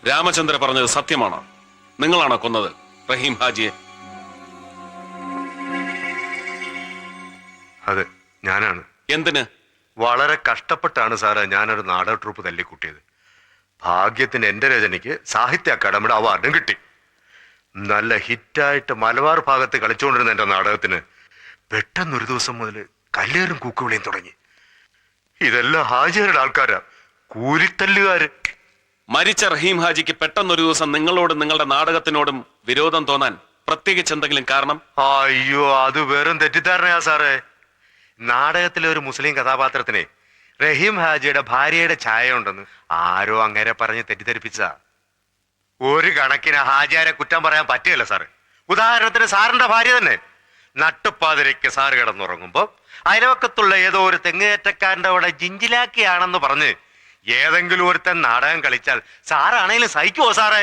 രാമചന്ദ്ര പറഞ്ഞത് സത്യമാണോ? നിങ്ങളാണോ കൊന്നത് റഹീം ഹാജിയെ? അതെ, ഞാനാണ്. എന്തിന്? വളരെ കഷ്ടപ്പെട്ടാണ് സാറേ ഞാനൊരു നാടക ട്രൂപ്പ് തല്ലിക്കൂട്ടിയത്. ഭാഗ്യത്തിന് എന്റെ രചനയ്ക്ക് സാഹിത്യ അക്കാദമിയുടെ അവാർഡും കിട്ടി. നല്ല ഹിറ്റായിട്ട് മലബാർ ഭാഗത്ത് കളിച്ചുകൊണ്ടിരുന്ന എന്റെ നാടകത്തിന് പെട്ടെന്നൊരു ദിവസം മുതൽ കല്ലേറും കൂക്കുവിളിയും തുടങ്ങി. ഇതെല്ലാം ഹാജിയുടെ ആൾക്കാരാ, കൂലിത്തല്ലുകാര്. മരിച്ച റഹീം ഹാജിക്ക് പെട്ടെന്നൊരു ദിവസം നിങ്ങളോടും നിങ്ങളുടെ നാടകത്തിനോടും വിരോധം തോന്നാൻ പ്രത്യേകിച്ച് എന്തെങ്കിലും കാരണം? അയ്യോ, അത് വെറും തെറ്റിദ്ധാരണയാ സാറേ. നാടകത്തിലെ ഒരു മുസ്ലിം കഥാപാത്രത്തിന് റഹീം ഹാജിയുടെ ഭാര്യയുടെ ഛായ ഉണ്ടെന്ന് ആരോ അങ്ങനെ പറഞ്ഞ് തെറ്റിദ്ധരിപ്പിച്ച. ഒരു കണക്കിന് ഹാജിയാരെ കുറ്റം പറയാൻ പറ്റുകയല്ല സാറ്. ഉദാഹരണത്തിന് സാറിന്റെ ഭാര്യ തന്നെ നട്ടുപ്പാതിരയ്ക്ക് സാറ് കിടന്നുറങ്ങുമ്പോ അയൽവക്കത്തുള്ള ഏതോ ഒരു തെങ്ങേറ്റക്കാരന്റെ അവിടെ ജിഞ്ചിലാക്കിയാണെന്ന് പറഞ്ഞ് ഏതെങ്കിലും ഒരുത്തൻ നാടകം കളിച്ചാൽ സാറാണേലും സഹിക്കുവോ സാറേ?